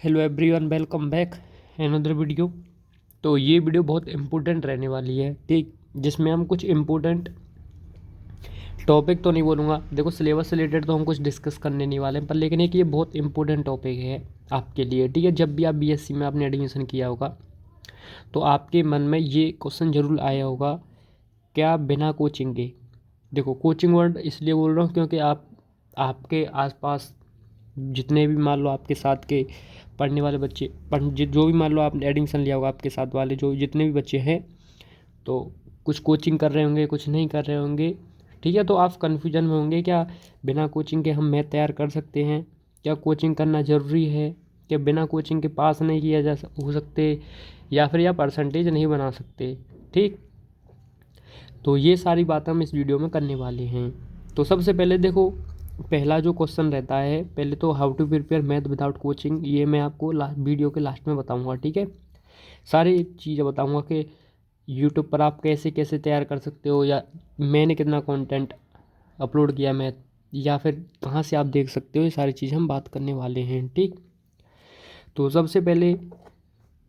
Hello everyone, welcome back another video. तो ये video बहुत इम्पोर्टेंट रहने वाली है, ठीक, जिसमें हम कुछ इम्पोर्टेंट टॉपिक तो नहीं बोलूँगा, देखो सिलेबस से रिलेटेड तो हम कुछ डिस्कस करने नहीं वाले हैं, पर लेकिन एक ये बहुत इंपॉर्टेंट टॉपिक है आपके लिए, ठीक है। जब भी आप बीएससी में आपने एडमिशन किया होगा तो आपके मन में ये क्वेश्चन ज़रूर आया होगा, क्या बिना कोचिंग के, देखो कोचिंग वर्ड इसलिए बोल रहा हूँ क्योंकि आपके आसपास जितने भी मान लो आपके साथ के पढ़ने वाले बच्चे जो भी मान लो आपने एडमिशन लिया होगा, आपके साथ वाले जो जितने भी बच्चे हैं, तो कुछ कोचिंग कर रहे होंगे, कुछ नहीं कर रहे होंगे, ठीक है। तो आप कन्फ्यूजन में होंगे, क्या बिना कोचिंग के हम मैथ तैयार कर सकते हैं, क्या कोचिंग करना ज़रूरी है, क्या बिना कोचिंग के पास नहीं किया हो सकते, या फिर या परसेंटेज नहीं बना सकते, ठीक। तो ये सारी बातें हम इस वीडियो में करने वाले हैं। तो सबसे पहले देखो, पहला जो क्वेश्चन रहता है, पहले तो how to prepare math without coaching, ये मैं आपको वीडियो के लास्ट में बताऊंगा, ठीक है। सारी चीज़ें बताऊंगा कि यूट्यूब पर आप कैसे कैसे तैयार कर सकते हो, या मैंने कितना कंटेंट अपलोड किया मैथ, या फिर कहाँ से आप देख सकते हो, ये सारी चीज़ें हम बात करने वाले हैं, ठीक। तो सबसे पहले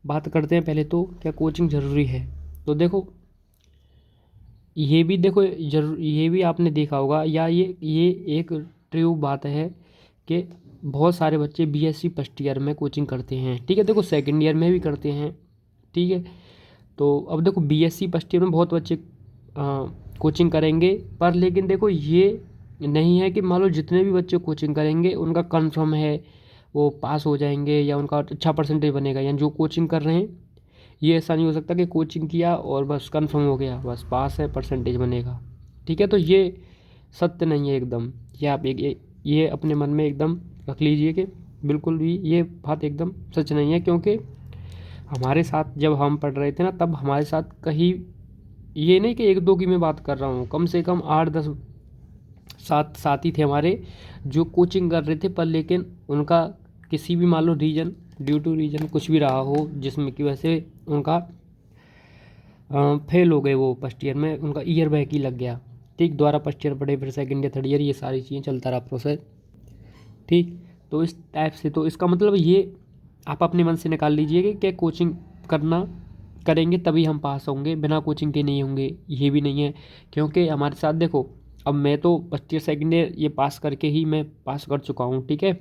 बात करते हैं, पहले तो क्या कोचिंग ज़रूरी है। तो देखो ये भी देखो जरूर, ये भी आपने देखा होगा, या ये एक ट्रू बात है कि बहुत सारे बच्चे बीएससी फर्स्ट ईयर में कोचिंग करते हैं, ठीक है। देखो सेकंड ईयर में भी करते हैं, ठीक है। तो अब देखो बीएससी फर्स्ट ईयर में बहुत बच्चे कोचिंग करेंगे, पर लेकिन देखो ये नहीं है कि मान लो जितने भी बच्चे कोचिंग करेंगे उनका कंफर्म है वो पास हो जाएंगे या उनका अच्छा परसेंटेज बनेगा। यानी जो कोचिंग कर रहे हैं, ये ऐसा नहीं हो सकता कि कोचिंग किया और बस कंफर्म हो गया, बस पास है परसेंटेज बनेगा, ठीक है। तो ये सत्य नहीं है एकदम, ये आप ये अपने मन में एकदम रख लीजिए कि बिल्कुल भी ये बात एकदम सच नहीं है। क्योंकि हमारे साथ जब हम पढ़ रहे थे ना, तब हमारे साथ कहीं, ये नहीं कि एक दो की मैं बात कर रहा हूँ, कम से कम 8-10 साथी थे हमारे जो कोचिंग कर रहे थे, पर लेकिन उनका किसी भी मान लो रीजन, ड्यू टू रीजन कुछ भी रहा हो, जिसमें कि वैसे उनका फेल हो गए, वो फर्स्ट ईयर में उनका ईयर बैक ही लग गया, ठीक। दोबारा फर्स्ट ईयर पढ़े, फिर सेकंड ईयर, थर्ड ईयर, ये सारी चीज़ें चलता रहा प्रोसेस, ठीक। तो इस टाइप से, तो इसका मतलब ये आप अपने मन से निकाल लीजिए कि क्या कोचिंग करना करेंगे तभी हम पास होंगे, बिना कोचिंग के नहीं होंगे, ये भी नहीं है। क्योंकि हमारे साथ देखो, अब मैं तो फर्स्ट ईयर सेकंड ईयर ये पास करके ही मैं पास कर चुका हूँ, ठीक है।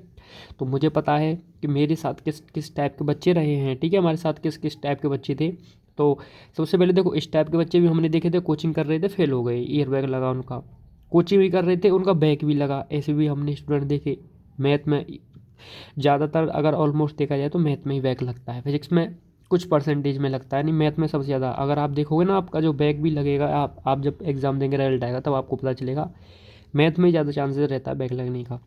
तो मुझे पता है कि मेरे साथ किस किस टाइप के बच्चे रहे हैं, ठीक है, हमारे साथ किस किस टाइप के बच्चे थे। तो सबसे पहले देखो, इस टाइप के बच्चे भी हमने देखे थे, कोचिंग कर रहे थे, फेल हो गए, ईयर बैक लगा उनका, कोचिंग भी कर रहे थे, उनका बैक भी लगा, ऐसे भी हमने स्टूडेंट देखे। मैथ में ज़्यादातर अगर ऑलमोस्ट देखा जाए तो मैथ में ही बैक लगता है, फिजिक्स में कुछ परसेंटेज में लगता है, नहीं मैथ में सबसे ज़्यादा। अगर आप देखोगे ना, आपका जो बैक भी लगेगा, आप जब एग्ज़ाम देंगे, रिजल्ट आएगा, तब आपको पता चलेगा, मैथ में ही ज़्यादा चांसेस रहता है बैक लगने का,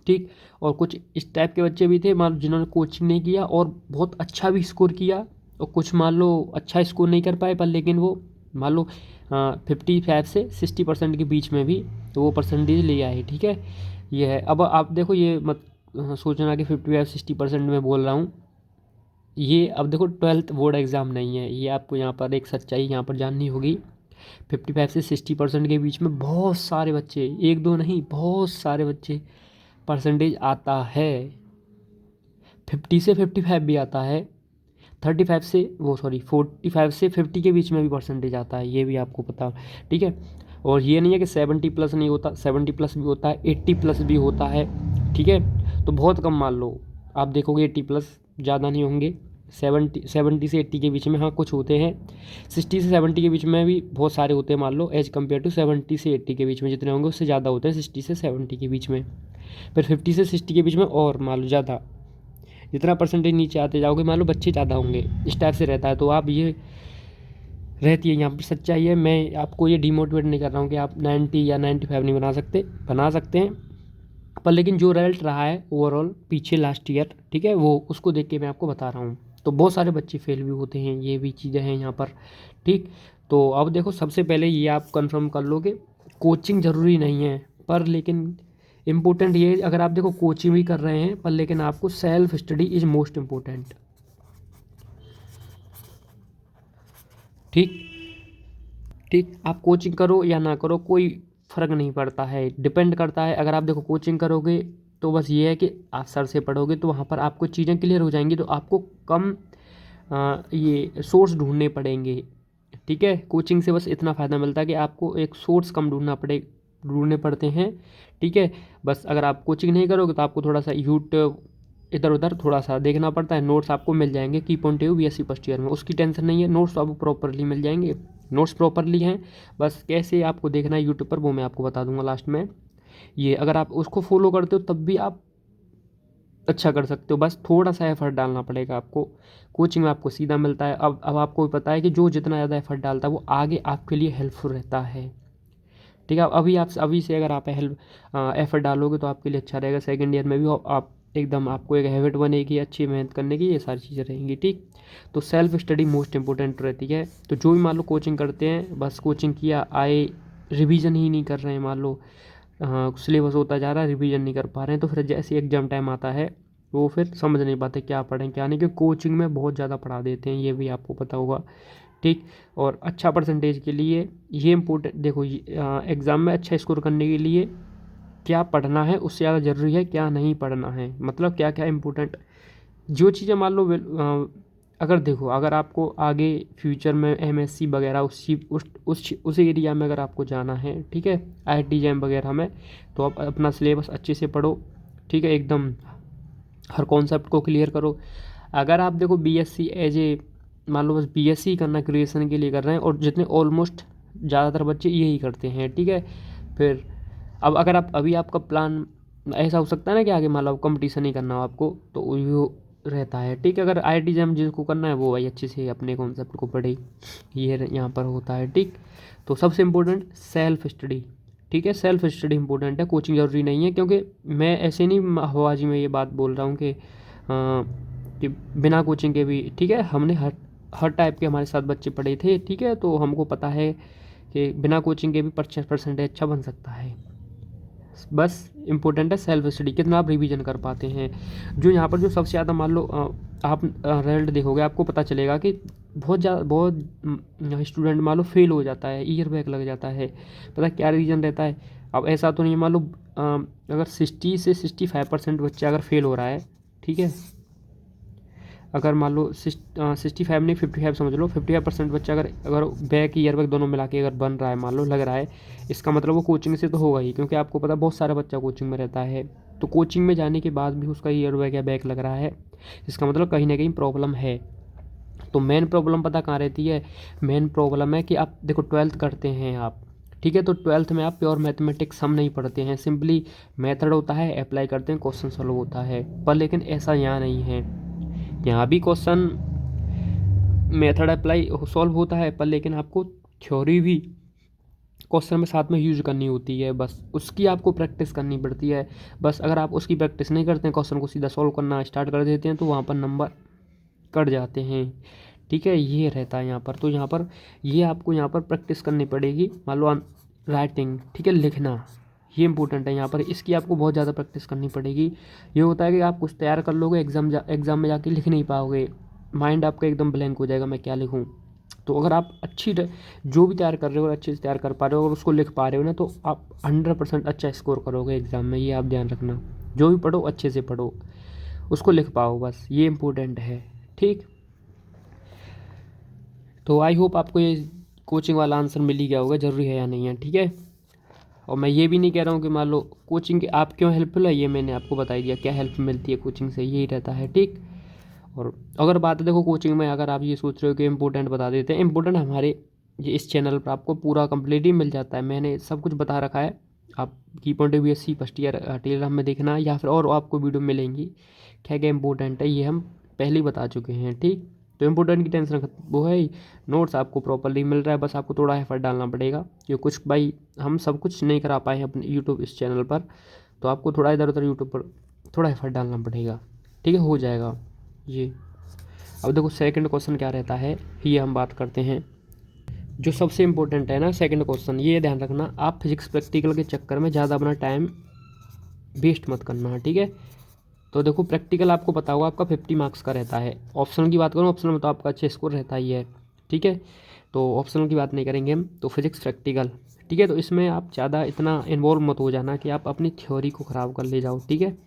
ठीक। और कुछ इस टाइप के बच्चे भी थे मान लो जिन्होंने कोचिंग नहीं किया और बहुत अच्छा भी स्कोर किया, और कुछ मान लो अच्छा स्कोर नहीं कर पाए, पर लेकिन वो मान लो 55 से 60% के बीच में भी तो वो परसेंटेज ले आए, ठीक है। ये है। अब आप देखो, ये मत सोचना कि 55-60% में बोल रहा हूँ, ये अब देखो 12th बोर्ड एग्ज़ाम नहीं है, ये आपको यहाँ पर एक सच्चाई यहाँ पर जाननी होगी। 55 से 60% के बीच में बहुत सारे बच्चे, एक दो नहीं, बहुत सारे बच्चे परसेंटेज आता है, 50 से 55 भी आता है, 45 से 50 के बीच में भी परसेंटेज आता है, ये भी आपको पता, ठीक है। और ये नहीं है कि 70+ नहीं होता, 70+ भी होता है, 80+ भी होता है, ठीक है। तो बहुत कम मान लो आप देखोगे 80+, ज़्यादा नहीं होंगे, 70 से 80 के बीच में, हाँ कुछ होते हैं 60 से 70 के बीच में भी बहुत सारे होते हैं मान लो, एज़ कम्पेयर टू 70 से 80 के बीच में जितने होंगे उससे ज़्यादा होते हैं 60 से 70 के बीच में। फिर 50 से 60 के बीच में और मान लो ज़्यादा, जितना परसेंटेज नीचे आते जाओगे मान लो बच्चे ज़्यादा होंगे, इस टाइप से रहता है। तो आप ये रहती है यहाँ पर सच्चाई है, मैं आपको ये डिमोटिवेट नहीं कर रहा हूँ कि आप 90 या 95 नहीं बना सकते, बना सकते हैं, पर लेकिन जो रिजल्ट रहा है ओवरऑल पीछे लास्ट ईयर, ठीक है, वो उसको देख के मैं आपको बता रहा हूँ। तो बहुत सारे बच्चे फेल भी होते हैं, ये भी चीज़ें हैं यहाँ पर, ठीक। तो अब देखो, सबसे पहले ये आप कंफर्म कर लो कि कोचिंग ज़रूरी नहीं है, पर लेकिन इम्पोर्टेंट ये, अगर आप देखो कोचिंग भी कर रहे हैं, पर लेकिन आपको self study is most important, ठीक। ठीक, आप कोचिंग करो या ना करो कोई फ़र्क नहीं पड़ता है, डिपेंड करता है। अगर आप देखो कोचिंग करोगे तो बस ये है कि आप सर से पढ़ोगे तो वहाँ पर आपको चीज़ें क्लियर हो जाएंगी, तो आपको कम ये सोर्स ढूंढने पड़ेंगे। ठीक है, कोचिंग से बस इतना फ़ायदा मिलता है कि आपको एक सोर्स कम ढूंढने पड़ते हैं। ठीक है, बस अगर आप कोचिंग नहीं करोगे तो आपको थोड़ा सा यूट्यूब इधर उधर थोड़ा सा देखना पड़ता है। नोट्स आपको मिल जाएंगे की point you BSc first year में, उसकी टेंशन नहीं है, नोट्स आपको प्रॉपरली मिल जाएंगे। नोट्स प्रॉपरली हैं, बस कैसे आपको देखना है यूट्यूब पर वो मैं आपको बता दूंगा लास्ट में। ये अगर आप उसको फॉलो करते हो तब भी आप अच्छा कर सकते हो, बस थोड़ा सा एफर्ट डालना पड़ेगा आपको। कोचिंग में आपको सीधा मिलता है। अब आपको भी पता है कि जो जितना ज़्यादा एफर्ट डालता है वो आगे आपके लिए हेल्पफुल रहता है। ठीक है, अभी से अगर आप एफर्ट डालोगे तो आपके लिए अच्छा रहेगा। सेकंड ईयर में भी आप एकदम आपको एक हैबिट बनेगी अच्छी मेहनत करने की, ये सारी चीज़ें रहेंगी। ठीक, तो सेल्फ स्टडी मोस्ट इंपॉर्टेंट रहती है। तो जो भी मान लो कोचिंग करते हैं, बस कोचिंग किया आए, रिवीजन ही नहीं कर रहे हैं, मान लो सिलेबस होता जा रहा है, रिवीजन नहीं कर पा रहे हैं, तो फिर जैसे एग्जाम टाइम आता है वो फिर समझ नहीं पाते क्या पढ़ें क्या नहीं, क्योंकि कोचिंग में बहुत ज़्यादा पढ़ा देते हैं, ये भी आपको पता होगा। ठीक, और अच्छा परसेंटेज के लिए ये इम्पोर्टेंट देखो, एग्ज़ाम में अच्छा स्कोर करने के लिए क्या पढ़ना है उससे ज़्यादा ज़रूरी है क्या नहीं पढ़ना है, मतलब क्या क्या इम्पोर्टेंट जो चीज़ें मान लो अगर देखो, अगर आपको आगे फ्यूचर में MSc वगैरह उस एरिया में अगर आपको जाना है, ठीक है, IIT जैम वगैरह में, तो आप अपना सिलेबस अच्छे से पढ़ो। ठीक है, एकदम हर कॉन्सेप्ट को क्लियर करो। अगर आप देखो BSc एज ए मान लो बस BSc करना ग्रेजुएशन के लिए कर रहे हैं, और जितने ऑलमोस्ट ज़्यादातर बच्चे यही करते हैं। ठीक है, फिर अब अगर आप अभी आपका प्लान ऐसा हो सकता है ना कि आगे मान लो कंपटीशन ही करना हो आपको, तो वो रहता है। ठीक है, अगर IIT जैम जिसको करना है वो भाई अच्छे से अपने कॉन्सेप्ट को पढ़े, ये यहाँ पर होता है। ठीक, तो सबसे इम्पोर्टेंट सेल्फ स्टडी। ठीक है, सेल्फ स्टडी इंपॉर्टेंट है, कोचिंग ज़रूरी नहीं है, क्योंकि मैं ऐसे नहीं हवाबाजी में ये बात बोल रहा हूँ कि बिना कोचिंग के भी, ठीक है, हमने हर टाइप के हमारे साथ बच्चे पढ़े थे। ठीक है, तो हमको पता है कि बिना कोचिंग के भी 50% अच्छा बन सकता है। बस इम्पोर्टेंट है सेल्फ स्टडी, कितना आप रिवीजन कर पाते हैं। जो यहाँ पर जो सबसे ज़्यादा मान लो आप रिजल्ट देखोगे, आपको पता चलेगा कि बहुत स्टूडेंट मान लो फेल हो जाता है, ईयर बैक लग जाता है। पता क्या रीज़न रहता है? अब ऐसा तो नहीं मान लो अगर 60 से 65% बच्चा अगर फेल हो रहा है, ठीक है, अगर मान लो 65 नहीं 55 समझ लो, 55% बच्चा अगर बैक ईयर बैक दोनों मिला के अगर बन रहा है, मान लो लग रहा है, इसका मतलब वो कोचिंग से तो होगा ही, क्योंकि आपको पता बहुत सारा बच्चा कोचिंग में रहता है। तो कोचिंग में जाने के बाद भी उसका ईयर बैक या बैक लग रहा है, इसका मतलब कहीं ना कहीं प्रॉब्लम है। तो मेन प्रॉब्लम पता कहाँ रहती है? मेन प्रॉब्लम है कि आप देखो 12th करते हैं आप, ठीक है, तो 12th में आप प्योर मैथमेटिक्स हम नहीं पढ़ते हैं, सिंपली मेथड होता है, अप्लाई करते हैं, क्वेश्चन सॉल्व होता है। पर लेकिन ऐसा यहाँ नहीं है, यहाँ भी क्वेश्चन मेथड अप्लाई सॉल्व होता है, पर लेकिन आपको थ्योरी भी क्वेश्चन में साथ में यूज करनी होती है, बस उसकी आपको प्रैक्टिस करनी पड़ती है। बस अगर आप उसकी प्रैक्टिस नहीं करते हैं, क्वेश्चन को सीधा सॉल्व करना स्टार्ट कर देते हैं, तो वहाँ पर नंबर कट जाते हैं। ठीक है, ये रहता है यहाँ पर। तो यहाँ पर ये आपको यहाँ पर प्रैक्टिस करनी पड़ेगी। मान लो राइटिंग, ठीक है, लिखना, ये इंपॉर्टेंट है यहाँ पर, इसकी आपको बहुत ज़्यादा प्रैक्टिस करनी पड़ेगी। ये होता है कि आप कुछ तैयार कर लोगे, एग्ज़ाम में जाके लिख नहीं पाओगे, माइंड आपका एकदम ब्लैंक हो जाएगा, मैं क्या लिखूँ। तो अगर आप जो भी तैयार कर रहे हो और अच्छे से तैयार कर पा रहे हो और उसको लिख पा रहे हो ना, तो आप 100% अच्छा स्कोर करोगे एग्ज़ाम में, ये आप ध्यान रखना। जो भी पढ़ो अच्छे से पढ़ो, उसको लिख पाओ, बस ये इम्पोर्टेंट है। ठीक, तो आई होप आपको ये कोचिंग वाला आंसर मिल ही गया होगा, ज़रूरी है या नहीं है। ठीक है, और मैं ये भी नहीं कह रहा हूँ कि मान लो कोचिंग आप क्यों हेल्पफुल है, ये मैंने आपको बता दिया, क्या हेल्प मिलती है कोचिंग से, यही रहता है। ठीक, और अगर बात है देखो कोचिंग में, अगर आप ये सोच रहे हो कि इम्पोर्टेंट बता देते हैं, इम्पोर्टेंट हमारे ये इस चैनल पर आपको पूरा कंप्लीट ही मिल जाता है, मैंने सब कुछ बता रखा है। आप की point BSc first year Telegram में देखना, या फिर और आपको वीडियो मिलेंगी, क्या क्या इंपॉर्टेंट है ये हम पहले ही बता चुके हैं। ठीक, तो इम्पोर्टेंट की टेंशन वो है ही, नोट्स आपको प्रॉपरली मिल रहा है, बस आपको थोड़ा एफर्ट डालना पड़ेगा, क्योंकि कुछ भाई हम सब कुछ नहीं करा पाए हैं अपने यूट्यूब इस चैनल पर, तो आपको थोड़ा इधर उधर यूट्यूब पर थोड़ा एफर्ट डालना पड़ेगा। ठीक है, हो जाएगा ये। अब देखो सेकंड क्वेश्चन क्या रहता है, ये हम बात करते हैं। जो सबसे इम्पोर्टेंट है ना सेकंड क्वेश्चन, ये ध्यान रखना, आप फिजिक्स प्रैक्टिकल के चक्कर में ज़्यादा अपना टाइम वेस्ट मत करना है। ठीक है, तो देखो प्रैक्टिकल आपको पता होगा आपका 50 मार्क्स का रहता है। ऑप्शनल की बात करूँ, ऑप्शनल में तो आपका अच्छा स्कोर रहता ही है। ठीक है, तो ऑप्शनल की बात नहीं करेंगे हम, तो फिजिक्स प्रैक्टिकल। ठीक है, तो इसमें आप ज़्यादा इतना इन्वॉल्व मत हो जाना कि आप अपनी थ्योरी को ख़राब कर ले जाओ। ठीक है,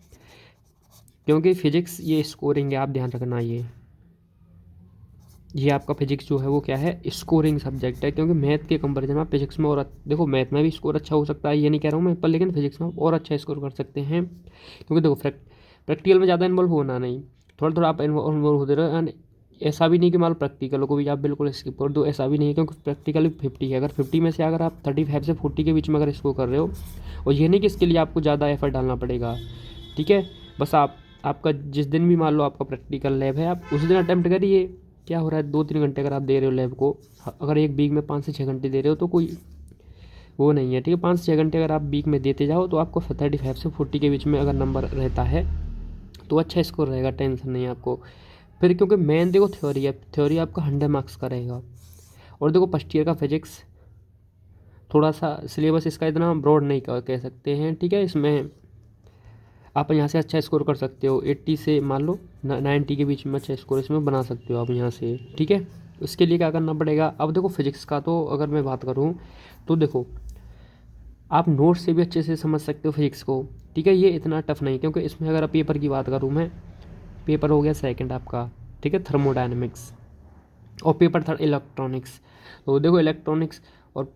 क्योंकि फिजिक्स ये स्कोरिंग है, आप ध्यान रखना। ये आपका फिजिक्स जो है वो क्या है, स्कोरिंग सब्जेक्ट है, क्योंकि मैथ के कंपैरिजन में फिजिक्स में और देखो मैथ में भी स्कोर अच्छा हो सकता है, ये नहीं कह रहा हूँ मैं, पर लेकिन फिजिक्स में और अच्छा स्कोर कर सकते हैं, क्योंकि देखो प्रैक्टिकल में ज़्यादा इन्वॉल्व होना नहीं, थोड़ा थोड़ा आप इन्वॉल्व होते रहो। एंड ऐसा भी नहीं कि मान लो प्रैक्टिकल को भी आप बिल्कुल स्किप कर दो, ऐसा भी नहीं है, क्योंकि प्रैक्टिकल 50 है, अगर 50 में से अगर आप 35 से 40 के बीच में अगर स्कोर कर रहे हो, और ये नहीं कि इसके लिए आपको ज़्यादा एफर्ट डालना पड़ेगा, ठीक है। बस आपका जिस दिन भी मान लो आपका प्रैक्टिकल लैब है, आप उस दिन अटैम्प्ट करिए। क्या हो रहा है, 2-3 घंटे अगर आप दे रहे हो लैब को, अगर एक वीक में 5 से 6 घंटे दे रहे हो तो कोई वो नहीं है, ठीक है। 5 से 6 घंटे अगर आप वीक में देते जाओ तो आपको 35 से 40 के बीच में अगर नंबर रहता है तो अच्छा स्कोर रहेगा, टेंशन नहीं है आपको। फिर क्योंकि मेन देखो थ्योरी है, थ्योरी आपका 100 मार्क्स का रहेगा। और देखो फर्स्ट ईयर का फिजिक्स थोड़ा सा सिलेबस इसका इतना ब्रॉड नहीं कह सकते हैं, ठीक है। इसमें आप यहाँ से अच्छा स्कोर कर सकते हो, 80 से मान लो 90 के बीच में अच्छा स्कोर इसमें बना सकते हो आप यहाँ से, ठीक है। उसके लिए क्या करना पड़ेगा, अब देखो फिजिक्स का तो अगर मैं बात करूँ तो देखो आप नोट से भी अच्छे से समझ सकते हो फिजिक्स को, ठीक है। ये इतना टफ नहीं, क्योंकि इसमें अगर पेपर की बात करूँ मैं, पेपर हो गया सेकंड आपका, ठीक है, थर्मोडायनेमिक्स, और पेपर थर्ड इलेक्ट्रॉनिक्स। तो देखो इलेक्ट्रॉनिक्स और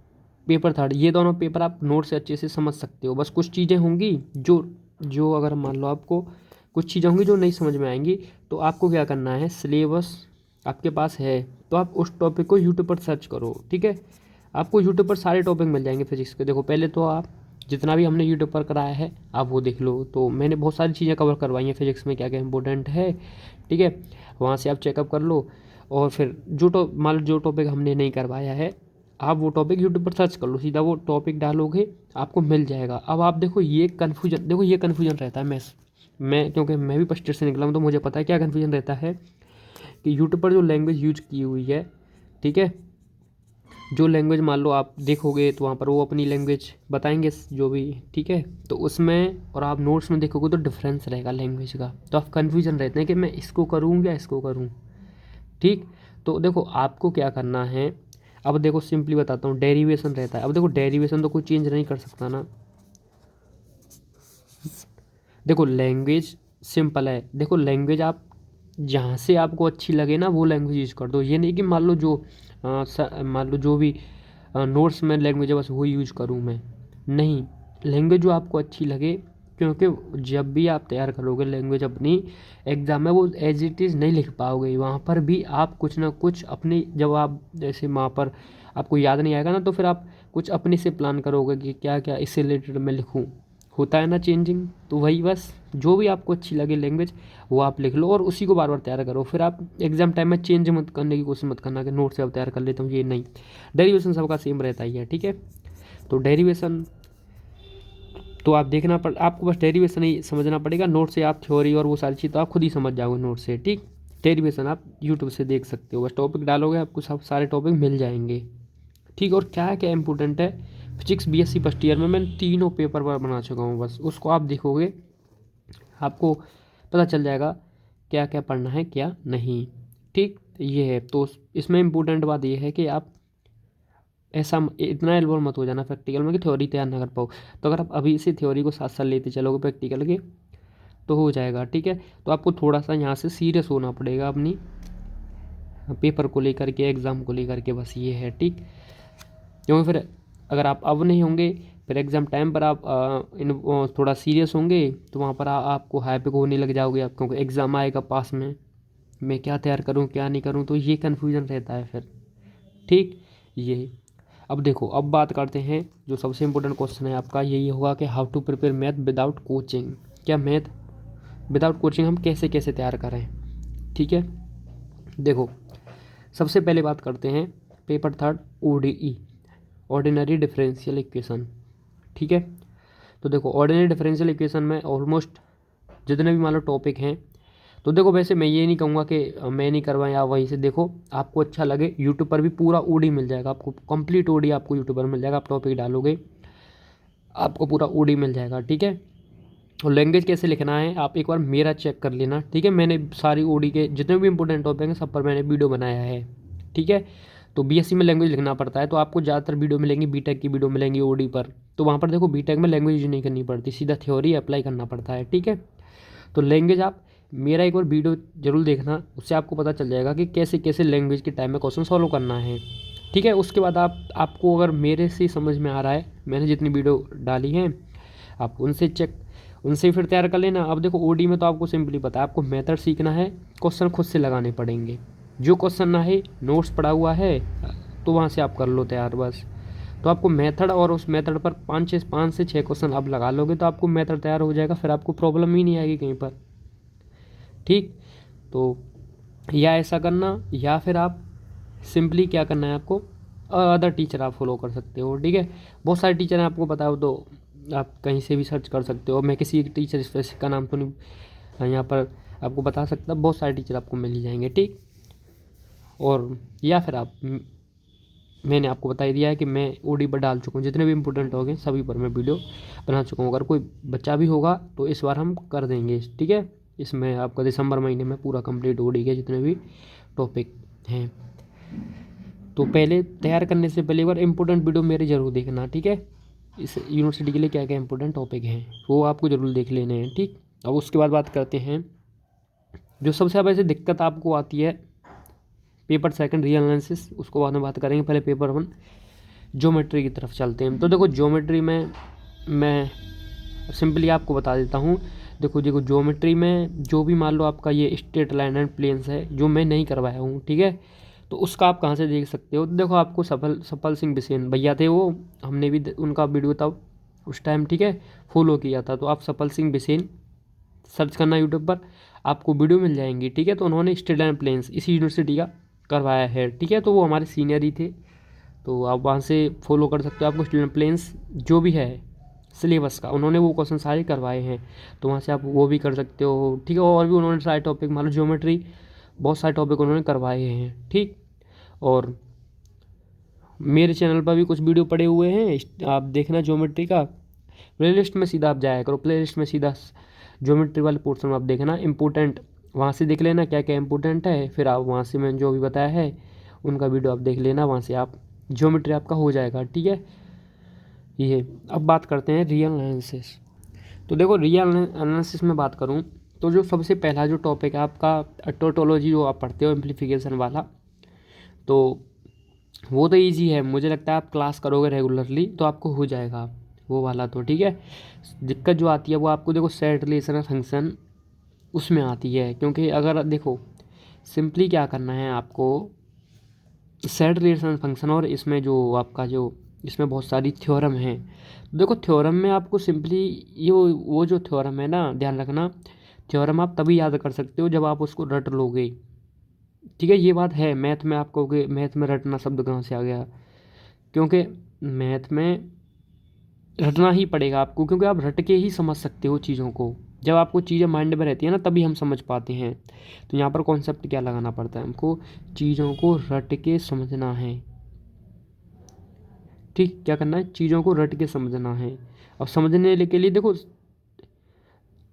पेपर थर्ड, ये दोनों पेपर आप नोट से अच्छे से समझ सकते हो। बस कुछ चीज़ें होंगी जो जो अगर मान लो आपको कुछ चीज़ें होंगी जो नहीं समझ में आएंगी, तो आपको क्या करना है, सिलेबस आपके पास है तो आप उस टॉपिक को यूट्यूब पर सर्च करो, ठीक है। आपको यूट्यूब पर सारे टॉपिक मिल जाएंगे फिजिक्स के। देखो पहले तो आप जितना भी हमने यूट्यूब पर कराया है आप वो देख लो, तो मैंने बहुत सारी चीज़ें कवर करवाई हैं फिजिक्स में, क्या क्या इंपॉर्टेंट है, ठीक है। वहाँ से आप चेकअप कर लो, और फिर मान लो जो टॉपिक हमने नहीं करवाया है, आप वो टॉपिक यूट्यूब पर सर्च कर लो, सीधा वो टॉपिक डालोगे आपको मिल जाएगा। अब आप देखो ये कन्फ्यूजन रहता है, मैं क्योंकि मैं भी फर्स्ट ईयर से निकला हूँ तो मुझे पता है क्या कन्फ्यूजन रहता है, कि यूट्यूब पर जो लैंग्वेज यूज की हुई है, ठीक है, जो लैंग्वेज मान लो आप देखोगे तो वहाँ पर वो अपनी लैंग्वेज बताएंगे जो भी, ठीक है। तो उसमें और आप नोट्स में देखोगे तो डिफरेंस रहेगा लैंग्वेज का, तो आप कन्फ्यूजन रहते हैं कि मैं इसको करूँ या इसको करूँ, ठीक। तो देखो आपको क्या करना है, अब देखो सिंपली बताता हूँ, डेरिवेशन रहता है। अब देखो डेरिवेशन तो कोई चेंज नहीं कर सकता ना, देखो लैंग्वेज सिंपल है, देखो लैंग्वेज आप जहाँ से आपको अच्छी लगे ना वो लैंग्वेज यूज़ कर दो। ये नहीं कि मान लो मान लो जो भी नोट्स में लैंग्वेज है बस वो यूज़ करूँ मैं, नहीं, लैंग्वेज जो आपको अच्छी लगे, क्योंकि जब भी आप तैयार करोगे लैंग्वेज अपनी एग्ज़ाम में, वो एज इट इज़ नहीं लिख पाओगे, वहाँ पर भी आप कुछ ना कुछ अपनी, जब आप जैसे वहाँ पर आपको याद नहीं आएगा ना, तो फिर आप कुछ अपने से प्लान करोगे कि क्या क्या इससे रिलेटेड मैं लिखूँ, होता है ना चेंजिंग। तो वही बस जो भी आपको अच्छी लगे लैंग्वेज वो आप लिख लो और उसी को बार बार तैयार करो। फिर आप एग्जाम टाइम में चेंज मत करने की कोशिश मत करना कि नोट से अब तैयार कर लेता हूँ, ये नहीं। डेरिवेशन सबका सेम रहता ही है, ठीक है। तो डेरिवेशन तो आप आपको बस डेरिवेशन ही समझना पड़ेगा, नोट से आप थ्योरी और वो सारी चीज़ तो आप खुद ही समझ जाओगे नोट से, ठीक। डेरिवेशन आप यूट्यूब से देख सकते हो, बस टॉपिक डालोगे आपको सब सारे टॉपिक मिल जाएंगे, ठीक। और क्या क्या इंपॉर्टेंट है, फिजिक्स बीएससी फर्स्ट ईयर में मैंने तीनों पेपर बना चुका हूँ, बस उसको आप देखोगे आपको पता चल जाएगा क्या क्या पढ़ना है क्या नहीं, ठीक। ये है, तो इसमें इम्पोर्टेंट बात ये है कि आप ऐसा इतना इन्वॉल्व मत हो जाना प्रैक्टिकल में कि थ्योरी तैयार ना कर पाओ। तो अगर आप अभी से थ्योरी को साथ साथ लेते चलोगे प्रैक्टिकल के तो हो जाएगा, ठीक है। तो आपको थोड़ा सा यहाँ से सीरियस होना पड़ेगा अपनी पेपर को लेकर के, एग्ज़ाम को लेकर के, बस ये है, ठीक। क्योंकि फिर अगर आप अब नहीं होंगे, फिर एग्ज़ाम टाइम पर आप थोड़ा सीरियस होंगे तो वहाँ पर आपको हाइपिक होने लग जाओगे आप, क्योंकि एग्ज़ाम आएगा पास में, मैं क्या तैयार करूँ क्या नहीं करूँ, तो ये कन्फ्यूज़न रहता है फिर, ठीक। ये अब देखो, अब बात करते हैं जो सबसे इम्पोर्टेंट क्वेश्चन है आपका, यही होगा कि how to prepare math without coaching. क्या मैथ विदाउट कोचिंग हम कैसे कैसे तैयार करें, ठीक है। देखो सबसे पहले बात करते हैं paper third ODE, ordinary differential equation, ठीक है। तो देखो ऑर्डिनरी डिफरेंशियल इक्वेशन में ऑलमोस्ट जितने भी मान लो टॉपिक हैं, तो देखो वैसे मैं ये नहीं कहूँगा कि मैं नहीं करवाएं, आप वहीं से देखो, आपको अच्छा लगे यूट्यूब पर भी पूरा OD मिल जाएगा आपको, कंप्लीट OD आपको यूट्यूब पर मिल जाएगा, आप टॉपिक डालोगे आपको पूरा OD मिल जाएगा, ठीक है। और लैंग्वेज कैसे लिखना है आप एक बार मेरा चेक कर लेना, ठीक है। मैंने सारी OD के जितने भी इंपॉर्टेंट टॉपिक हैं सब पर मैंने वीडियो बनाया है, ठीक है। तो बीएससी में लैंग्वेज लिखना पड़ता है, तो आपको ज़्यादातर वीडियो मिलेंगी, बीटेक की वीडियो मिलेंगी OD पर, तो वहाँ पर देखो बीटेक में लैंग्वेज यूज नहीं करनी पड़ती, सीधा थ्योरी अप्लाई करना पड़ता है, ठीक है। तो लैंग्वेज आप मेरा एक बार वीडियो ज़रूर देखना, उससे आपको पता चल जाएगा कि कैसे कैसे लैंग्वेज के टाइम में क्वेश्चन सॉल्व करना है। ठीक है, उसके बाद आपको अगर मेरे से समझ में आ रहा है, मैंने जितनी वीडियो डाली हैं आप उनसे फिर तैयार कर लेना। अब देखो ओडी में तो आपको सिंपली पता है, आपको मेथड सीखना है, क्वेश्चन खुद से लगाने पड़ेंगे। जो क्वेश्चन ना है, नोट्स पड़ा हुआ है तो वहाँ से आप कर लो तैयार बस। तो आपको मेथड और उस मेथड पर 5 से 6 क्वेश्चन आप लगा लोगे तो आपको मेथड तैयार हो जाएगा, फिर आपको प्रॉब्लम ही नहीं आएगी कहीं पर। ठीक, तो या ऐसा करना, या फिर आप सिंपली क्या करना है आपको, अदर टीचर आप फॉलो कर सकते हो। ठीक है, बहुत सारे टीचर हैं, आपको बताओ तो आप कहीं से भी सर्च कर सकते हो। मैं किसी एक टीचर स्पेसिफिक का नाम तो नहीं यहाँ पर आपको बता सकता, बहुत सारे टीचर आपको मिल ही जाएंगे। ठीक, और या फिर मैंने आपको बता ही दिया है कि मैं ओडी पर डाल चुका हूँ, जितने भी इंपॉर्टेंट हो गए सभी पर मैं वीडियो बना चुका हूँ। अगर कोई बच्चा भी होगा तो इस बार हम कर देंगे। ठीक है, इसमें आपका दिसंबर महीने में पूरा कंप्लीट ओडी के जितने भी टॉपिक हैं। तो पहले तैयार करने से पहले एक बार इंपॉर्टेंट वीडियो मेरे ज़रूर देखना। ठीक है, इस यूनिवर्सिटी के लिए क्या क्या इंपॉर्टेंट टॉपिक हैं वो आपको ज़रूर देख लेने हैं। ठीक, अब उसके बाद बात करते हैं जो सबसे ज़्यादा ऐसे दिक्कत आपको आती है पेपर सेकंड रियल एनालिसिस, उसको बाद में बात करेंगे। पहले पेपर 1 ज्योमेट्री की तरफ चलते हैं। तो देखो ज्योमेट्री में मैं सिंपली आपको बता देता हूँ। देखो ज्योमेट्री में जो भी मान लो आपका ये स्ट्रेट लाइन एंड प्लेन्स है जो मैं नहीं करवाया हूँ, ठीक है, तो उसका आप कहाँ से देख सकते हो। तो देखो आपको सफल सिंह बिसेन भैया थे, वो हमने भी उनका वीडियो तब उस टाइम, ठीक है, फॉलो किया था। तो आप सफल सिंह बिसेन सर्च करना यूट्यूब पर, आपको वीडियो मिल जाएंगी। ठीक है, तो उन्होंने स्ट्रेट लाइन प्लेन्स इसी यूनिवर्सिटी का करवाया है। ठीक है, तो वो हमारे सीनियर ही थे, तो आप वहाँ से फॉलो कर सकते हो। आपको स्ट्रेट लाइन प्लेन्स जो भी है सिलेबस का, उन्होंने वो क्वेश्चन सारे करवाए हैं, तो वहाँ से आप वो भी कर सकते हो। ठीक है, और भी उन्होंने सारे टॉपिक मान लो ज्योमेट्री बहुत सारे टॉपिक उन्होंने करवाए हैं। ठीक, और मेरे चैनल पर भी कुछ वीडियो पड़े हुए हैं, आप देखना ज्योमेट्री का। प्लेलिस्ट में सीधा आप जाया करो, प्लेलिस्ट में सीधा ज्योमेट्री वाले पोर्शन में आप देखना इंपॉर्टेंट, वहाँ से देख लेना क्या क्या इंपॉर्टेंट है, फिर आप वहाँ से मैंने जो भी बताया है उनका वीडियो आप देख लेना, वहाँ से आप ज्योमेट्री आपका हो जाएगा। ठीक है, ये अब बात करते हैं रियल एनालिसिस। तो देखो रियल एनालिसिस में बात करूँ तो जो सबसे पहला जो टॉपिक है आपका टोटोलॉजी, जो आप पढ़ते हो एम्प्लीफिकेशन वाला, तो वो तो ईजी है, मुझे लगता है आप क्लास करोगे रेगुलरली तो आपको हो जाएगा वो वाला। तो ठीक है, दिक्कत जो आती है वो आपको देखो सेट रिलेशन फंक्शन उसमें आती है, क्योंकि अगर देखो सिंपली क्या करना है आपको, सेट रिलेशन फंक्शन और इसमें जो आपका जो इसमें बहुत सारी थ्योरम हैं। देखो थ्योरम में आपको सिंपली ये वो जो थ्योरम है ना, ध्यान रखना, थ्योरम आप तभी याद कर सकते हो जब आप उसको रट लोगे। ठीक है, ये बात है। मैथ में आप कहोगे मैथ में रटना शब्द कहाँ से आ गया, क्योंकि मैथ में रटना ही पड़ेगा आपको, क्योंकि आप रट के ही समझ सकते हो चीज़ों को। जब आपको चीज़ें माइंड में रहती है ना तभी हम समझ पाते हैं। तो यहाँ पर कॉन्सेप्ट क्या लगाना पड़ता है हमको, चीज़ों को रट के समझना है। ठीक, क्या करना है, चीज़ों को रट के समझना है। अब समझने के लिए देखो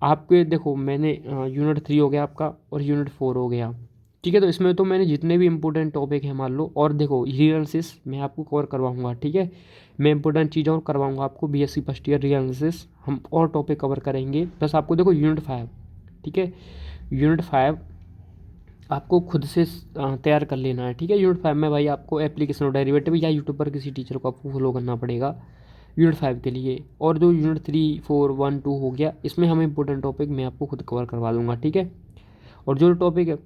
आपके, देखो मैंने यूनिट 3 हो गया आपका और यूनिट 4 हो गया। ठीक है, तो इसमें तो मैंने जितने भी इंपॉर्टेंट टॉपिक हैं मान लो, और देखो रियलिसिस मैं आपको कवर करवाऊंगा। ठीक है, मैं इंपॉर्टेंट चीज़ और करवाऊंगा आपको, बीएससी फर्स्ट ईयर रियलिसिस हम और टॉपिक कवर करेंगे। प्लस आपको देखो यूनिट 5, ठीक है, यूनिट 5 आपको खुद से तैयार कर लेना है। ठीक है, यूनिट 5 में भाई आपको एप्लीकेशन और डेरिवेटिव या यूट्यूब पर किसी टीचर को आपको फॉलो करना पड़ेगा यूनिट 5 के लिए। और जो यूनिट 3, 4, 1, 2 हो गया, इसमें हम इंपॉर्टेंट टॉपिक मैं आपको खुद कवर करवा दूँगा। ठीक है, और जो टॉपिक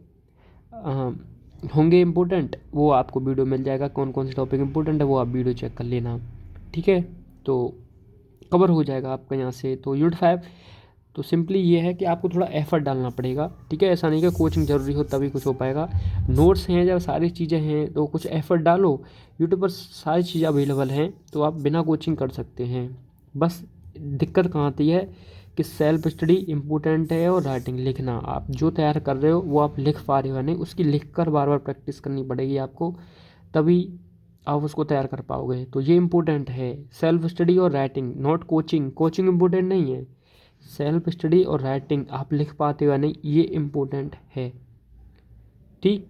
होंगे इम्पोर्टेंट वो आपको वीडियो मिल जाएगा, कौन कौन से टॉपिक इंपॉर्टेंट है वो आप वीडियो चेक कर लेना। ठीक है, तो कवर हो जाएगा आपका यहाँ से। तो यूनिट 5 तो सिंपली ये है कि आपको थोड़ा एफर्ट डालना पड़ेगा। ठीक है, ऐसा नहीं कि कोचिंग ज़रूरी हो तभी कुछ हो पाएगा। नोट्स हैं, जब सारी चीज़ें हैं तो कुछ एफर्ट डालो, यूट्यूब पर सारी चीज़ें अवेलेबल हैं, तो आप बिना कोचिंग कर सकते हैं। बस दिक्कत कहाँ आती है कि सेल्फ स्टडी इम्पोर्टेंट है, और राइटिंग लिखना, आप जो तैयार कर रहे हो वो आप लिख पा रहे हो नहीं, उसकी लिख कर बार बार प्रैक्टिस करनी पड़ेगी आपको, तभी आप उसको तैयार कर पाओगे। तो ये इम्पोर्टेंट है, सेल्फ स्टडी और writing, not coaching. Coaching important नहीं है, सेल्फ स्टडी और राइटिंग आप लिख पाते हो या नहीं ये इम्पोर्टेंट है। ठीक,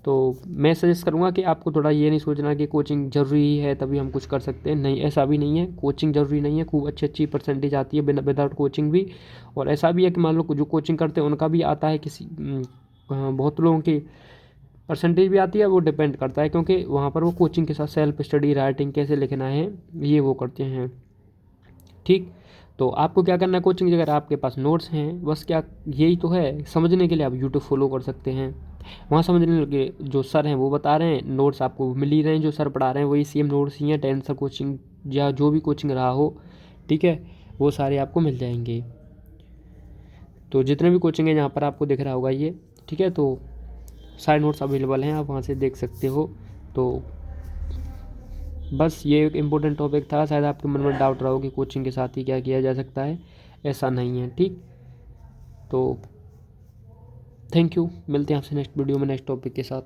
तो मैं सजेस्ट करूँगा कि आपको थोड़ा ये नहीं सोचना कि कोचिंग ज़रूरी है तभी हम कुछ कर सकते हैं, नहीं ऐसा भी नहीं है, कोचिंग ज़रूरी नहीं है, खूब अच्छी अच्छी परसेंटेज आती है बिना विदाउट कोचिंग भी। और ऐसा भी है कि मान लो जो कोचिंग करते हैं उनका भी आता है, किसी बहुत लोगों की परसेंटेज भी आती है, वो डिपेंड करता है क्योंकि वहाँ पर वो कोचिंग के साथ सेल्फ स्टडी, राइटिंग कैसे लिखना है ये वो करते हैं। ठीक, तो आपको क्या करना है, कोचिंग अगर आपके पास नोट्स हैं, बस क्या यही तो है, समझने के लिए आप यूट्यूब फॉलो कर सकते हैं, वहाँ समझने लगे जो सर हैं वो बता रहे हैं, नोट्स आपको मिल ही रहे हैं, जो सर पढ़ा रहे हैं वही सेम नोट्स ही हैं, 10 सर कोचिंग या जो भी कोचिंग रहा हो, ठीक है, वो सारे आपको मिल जाएंगे। तो जितने भी कोचिंग है यहाँ पर आपको दिख रहा होगा ये, ठीक है, तो सारे नोट्स अवेलेबल हैं, आप वहाँ से देख सकते हो। तो बस ये एक इम्पोर्टेंट टॉपिक था, शायद आपके मन में डाउट रहा हो कि कोचिंग के साथ ही क्या किया जा सकता है, ऐसा नहीं है। ठीक, तो थैंक यू, मिलते हैं आपसे नेक्स्ट वीडियो में नेक्स्ट टॉपिक के साथ।